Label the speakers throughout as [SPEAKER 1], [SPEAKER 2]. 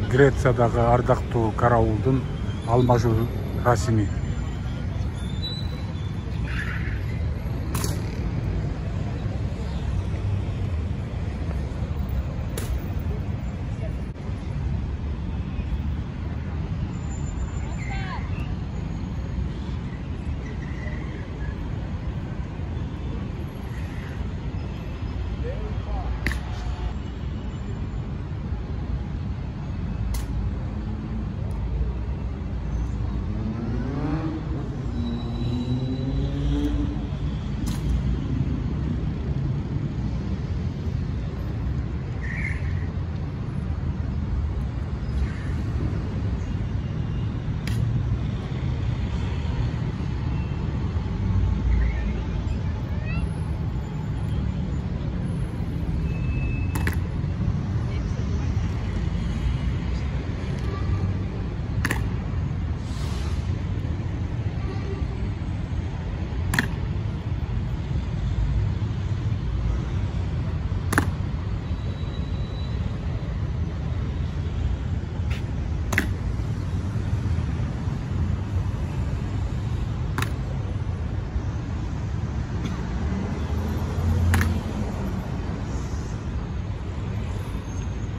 [SPEAKER 1] Грециядағы ардактуу караулдун алмашуу расими.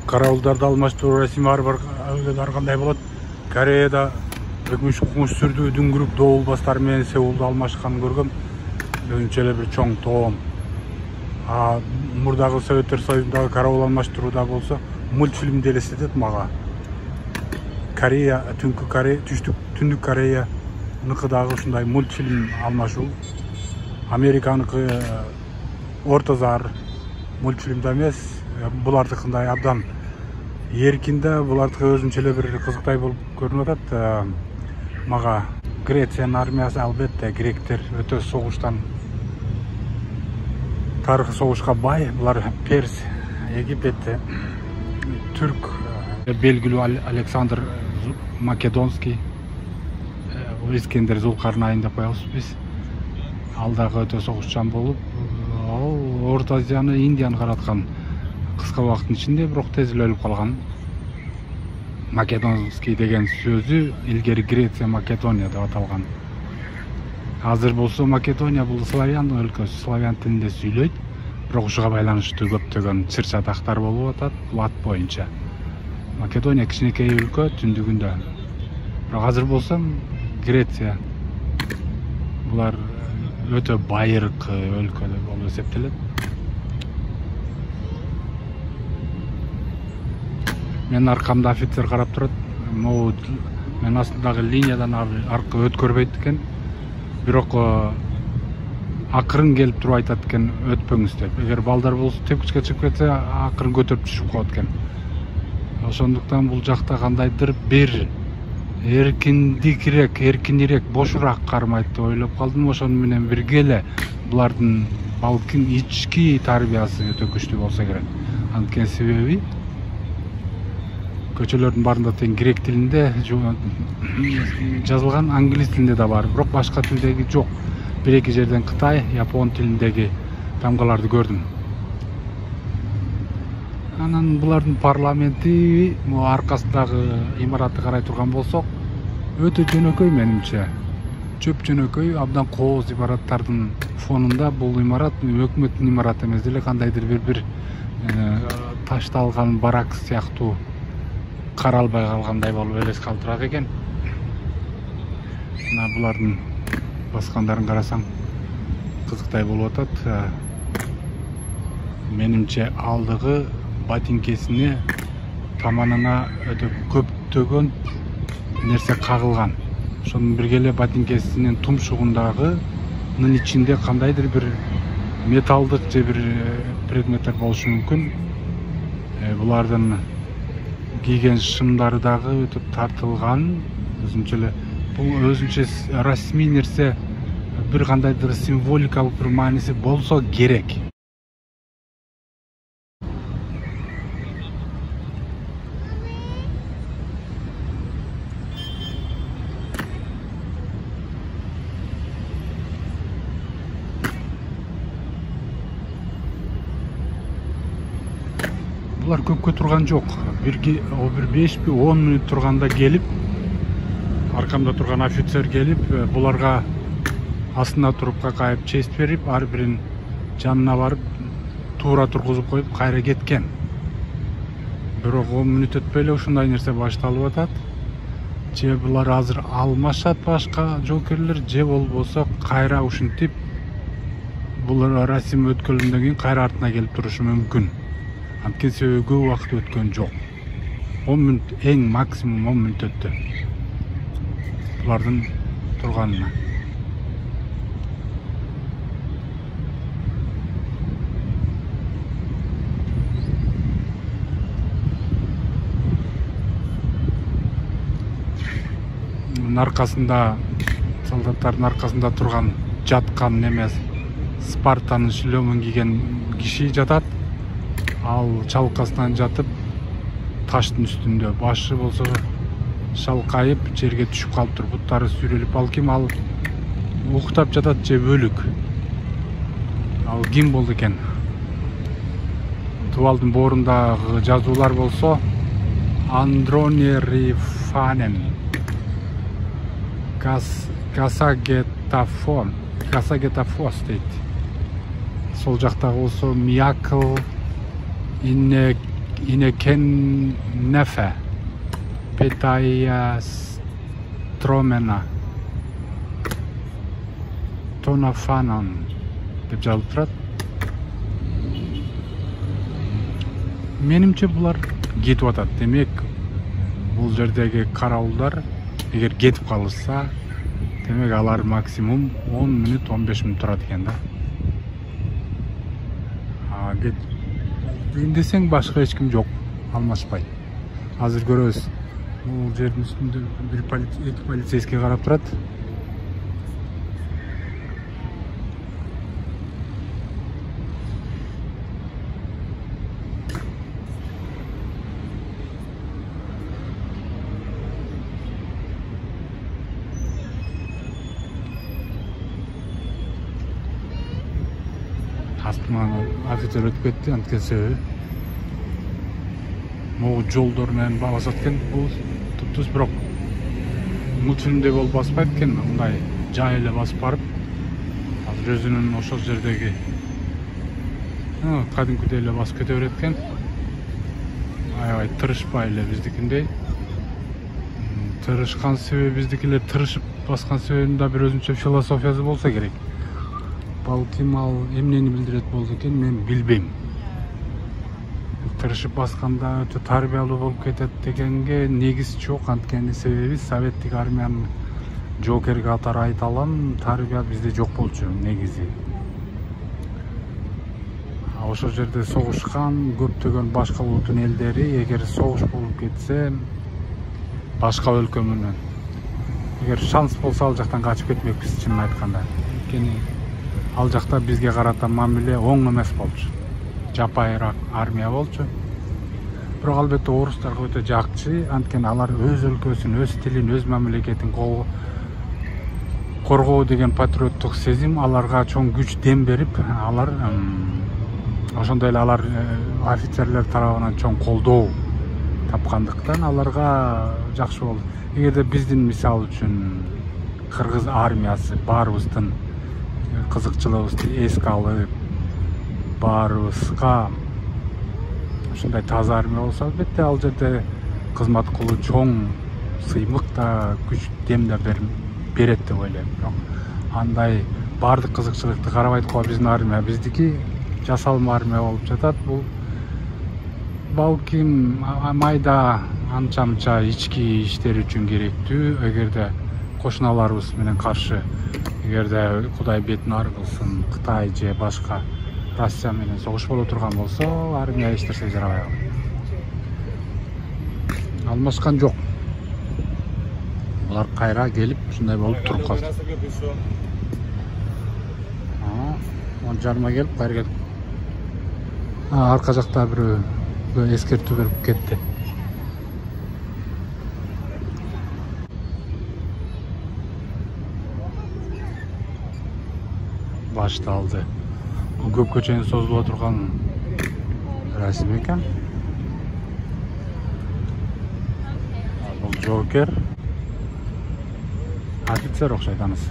[SPEAKER 1] Караулдарды алмаштыруу расими ар кандай болот? Кореяда өкмүш сүрдүү дүңгүрүк доолбастар менен Сеулду алмашканын көргөм. Өзүнчө эле бир чоң тоом. Мурдагы Советтер Союзундагы караул алмаштырууда болсо мультфильмди элестетет мага. Корея, Түндүк Кореяныкы дагы ушундай мультфильм алмашуу. Американыкы Орто Зар мультфильмде эмес, булардыкындай абдан эркинде, булардыкы өзүнчө эле бир кызыктай болуп көрүнүп атат. Мага Грециянын армиясы албетте гректер өтө согуштан тарыхый согушка бай. Булар Перс, Египет, Түрк, белгилүү Александр Македонский, Искендер Зулкарнайн деп коебуз биз. Ал дагы өтө согушчан болуп, Орто Азияны, Индияны караткан кыска убакыттын ичинде, бирок тез эле өлүп калган. Македонский деген сөзү илгери Греция, Македония деп аталган. Азыр болсо Македония бул славян өлкөсү, славян тилинде сүйлөйт, бирок ушуга байланыштуу көптөгөн чыр-чатактар болуп атат бул ат боюнча. Македония кичинекей өлкө түндүгүндө. Бирок азыр болсо Греция булар өтө байыркы өлкө болуп эсептелет. Мен аркамда офицер карап турат. Мен астындагы линиядан аркы өткөрбөйт экен. Бирок акырын келип туруп айтат экен, өтпөңүз деп. Эгер балдар болсо тепкичке чыгып кетсе, акырын көтөрүп түшүп калат экен. Ошондуктан бул жакта кандайдыр бир эркинирээк, бошураак кармайт деп ойлоп калдым. Ошону менен бирге эле булардын балким ички тарбиясы өтө күчтүү болсо керек. Анткени себеби көчөлөрдүн баарында тең грек тилинде жазылган, англис тилинде да бар, бирок башка тилдеги жок. Бир-эки жерден Кытай, Япон тилиндеги тамгаларды көрдүм. Анан булардын парламенти аркасындагы имаратты карай турган болсок, өтө жөнөкөй менимче. Чөп жөнөкөй, абдан кооз имараттардын фонунда бул имарат өкмөттүн имараты эмес деле, кандайдыр бир ташталган барак сыяктуу каралбай калгандай болуп элес калтырат экен. Мына булардын баскандарын карасаң кызыктай болуп атат. Менимче алдыгы ботинкесине таманына өтө көптөгөн нерсе кагылган. Ошонун бирге эле ботинкесинин тумшугундагынын ичинде кандайдыр бир металдык же бир предметтер болушу мүмкүн. Булардын кийген шымдары дагы өтө тартылган. Өзүнчө эле бул өзүнчө расмий нерсе, бир кандайдыр символикалык бир мааниси болсо керек. булар көпкө турган жок. Бир 5-10 мүнөт турганда келип, аркамда турган офицер келип, буларга астына туруп кайып честь берип, ар бирин жанына барып, туура тургузуп коюп, кайра кеткен. Бирок 10 мүнөт өтпөй эле ушундай нерсе башталып атат. Же булар азыр алмашат башка жоокерлер, же болбосо кайра ушинтип булар расим өткөнгөндөн кийин кайра артына келип турушу мүмкүн. Анткени себеби көп убакыт өткөн жок. 10 мүнөт, эң максимум 10 мүнөт өттү. Булардын турганына. Аркасында, солдаттардын аркасында турган жаткан эмес Спартанын шлемин кийген киши жатат. Ал чалкасынан жатып, таштын үстүндө, башы болсо шалкайып, жерге түшүп калыптыр. Буттары сүрөлүп, ал ким? Ал уктап жатат же бөлүк. Ал ким болду экен? Тубалдын боорунда жазуулар болсо, Андрони Рифанен, Касагетафос дейт. Сол жактагы болсо Миякл Инекен Нефе, Петая Стромена, Тонафанан деп жазылып турат. Менимче булар кетип атат. Демек, бул жердеги караулдар эгер кетип калышса, демек алар максимум 10 мүнөт, 15 мүнөт турат экен да. Кетейин десең башка эч ким жок, алмашпайт. Азыр көрөбүз. Бул жердин үстүндө эки полицейский карап турат. Астынан офицер өтүп кетти, анткени себеби могу жолдор менен басат экен. Бул туптус, бирок мультфильмде болуп баспайт экен, мындай жай эле басып барып, азыр өзүнүн ошол жердеги кадимкидей эле басып кете берет экен. Аябай тырышпай эле биздикиндей. Тырышкан себеби, биздикилер тырышып баскан себебинин да бир өзүнчө философиясы болсо керек. Балким ал эмнени билдирет болду экен, мен билбейм. Тырышып басканда өтө тарбиялуу болуп кетет дегенге негиз жок, анткени себеби советтик армиянын жоокери катары айта алам, тарбия бизде жок болчу негизи. Ошол жерде согушкан көптөгөн башка улуттун элдери, эгер согуш болуп кетсе, башка өлкө менен, эгер шанс болсо ал жактан качып кетмекпиз, чынын айтканда. Анткени ал жакта бизге карата мамиле оң эмес болчу. Жапайыраак армия болчу. Бирок албетте орустарга өтө жакчы, анткени алар өз өлкөсүн, өз тилин, өз мамлекетин коргоо деген патриоттук сезим аларга чоң күч дем берип, алар ошондой эле алар офицерлер тарабынан чоң колдоо тапкандыктан аларга жакшы болду. Эгерде биздин мисал үчүн кыргыз армиясы баарыбыздын кызыкчылыгыбызды эске алып, баарыбызга ушундай таза армия болсо, албетте ал жерде кызмат кылуу чоң сыймык да, күч дем да берет деп ойлойм. Бирок андай баардык кызыкчылыкты карабайт го биздин армия, биздики жасалма армия болуп жатат. Бул балким майда анча-мынча ички иштер үчүн керектүү. Эгерде кошуналарыбыз менен каршы, эгерде Кудай бетин ар кылсын, Кытай же башка Россия менен согуш боло турган болсо, армия эч нерсе жарабай калат. Алмашкан жок. Алар кайра келип ушундай болуп туруп калды. Он жарма келип кайра кетип. Арка жакта бирөө эскертүү берип кетти. Башталды. Көпкө чейин созулуп турган расим экен. жоокер, офицер окшойт анысы.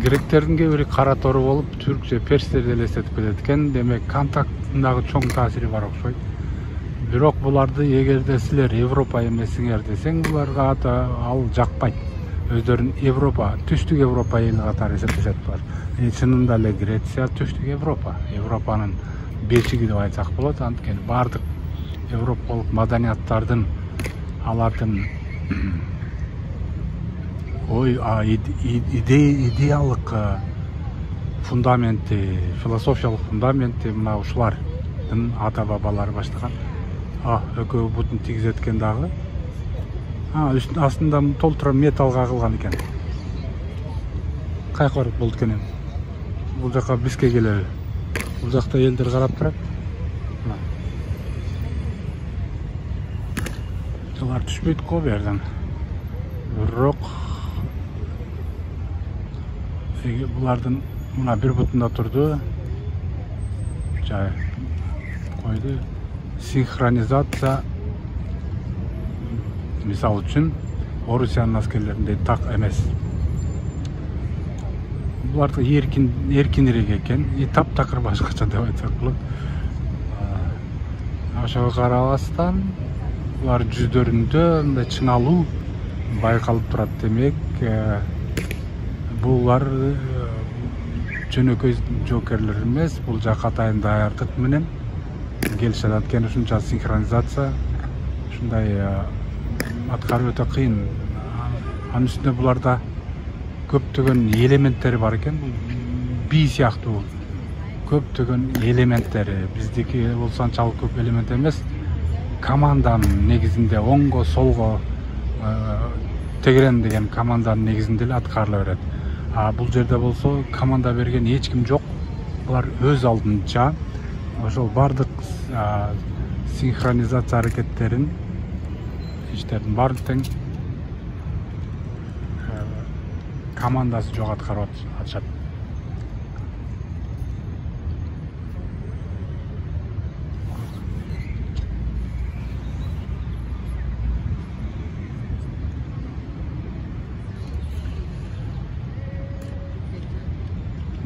[SPEAKER 1] Гректердин кээ бири кара тору болуп, түркчө перстерди элестетип келет экен. Демек, контактындагы чоң таасири бар окшойт. Бирок буларды эгерде силер Европа эмесиңер десең, буларга ал жакпайт. Өздөрүн Европа, түштүк Европа эли катары эсептешет булар. Чынында эле Греция түштүк Европа, Европанын бешиги деп айтсак болот. Анткени бардык европалык маданияттардын, алардын идеялык фундаменти, философиялык фундаменти мына ушулардын ата бабалары баштаган. Экөө бутун тийгизеткен дагы. Астында толтура металл кагылган экен. Кайкы болду экен. Бул жака бизге келеби. Бул жакта элдер карап турат. Жылар түшпөйт го бу жерден. Бирок булардын мына бир бутунда турду. Жай койду. Синхронизация, мисал үчүн, Орусиянын аскерлеринде так эмес. Булар эркинирээк экен, таптакыр башкача деп айтсак болот. Ошого карабастан, булар жүздөрүндө мындай чыңалуу байкалып турат. Демек, булар жөнөкөй жоокерлер эмес, бул жак атайын даярдык менен келишет. Анткени ушунча синхронизация ушундай аткаруу өтө кыйын. Анын үстүнө буларда көптөгөн элементтери бар экен. Би сыяктуу көптөгөн элементтери. Биздики болсо анчалык көп элемент эмес. Команданын негизинде оңго, солго тегерен деген команданын негизинде эле аткарыла берет. Бул жерде болсо команда берген эч ким жок. Булар өз алдынча ошол бардык синхронизация аракеттерин, иштердин баарын тең командасы жок аткарып атышат.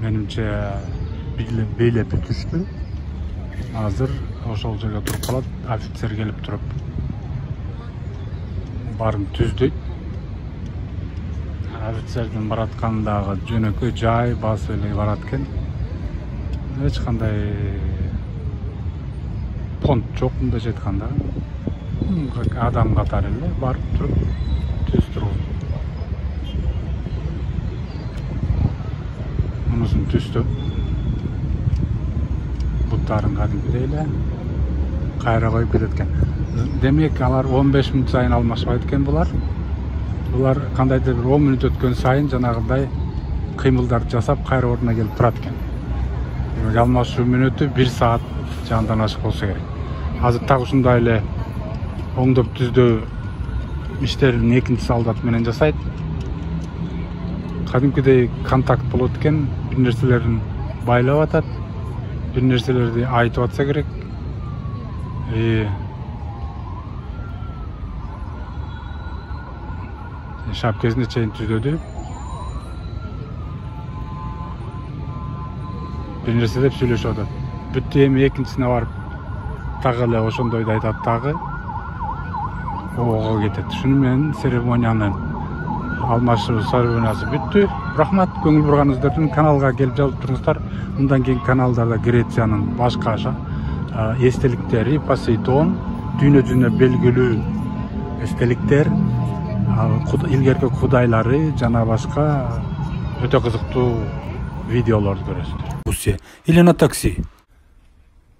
[SPEAKER 1] Менимче бийлети түштү. Азыр ошол жерге туруп калат, офицер келип туруп барын түздөйт. Офицердин бараткандагы жөнөкөй жай басып эле барат экен. Эч кандай понт жок, мындайча айтканда. Адам катары эле барып туруп түз турган. Мунусун түздө. Буттарын кадимгидей эле кайра коюп кетет экен. Демек, алар 15 мүнөт сайын алмашпайт экен булар. Булар кандайдыр бир 10 мүнөт өткөн сайын жанагындай кыймылдарды жасап кайра ордуна келип турат экен. Демек, алмашуу мүнөтү 1 саат жандан ашык болсо керек. Азыр так ушундай эле оңдоп түздөө иштерин экинчи солдат менен жасайт. Кадимкидей контакт болот экен, бир нерселерин байлап атат. Bir nerselerdi айтып атса керек. Шапкесине чейин түзөдү. Бир нерсе деп сүйлөшүп атат. Бүттү, эми экинчисине барып так эле ошондойду айтат дагы. Ого кетет. Шуну менен церемониянын алмашуу церемониясы бүттү. Рахмат, көңүл бурганыңыздар. Каналга келип жазып туруңуздар. Мындан кийин каналдарда Грециянын башка эстеликтери, Посейдон, дүйнө жүзүнө белгилүү эстеликтер, илгерки кудайлары жана башка өтө кызыктуу видеолорду көрөсүздөр. Или на такси.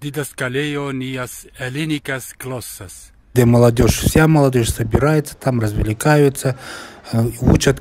[SPEAKER 1] Дидασκалео ниас эллиникас клоссас. Где молодежь, вся молодежь собирается, там развлекаются, учат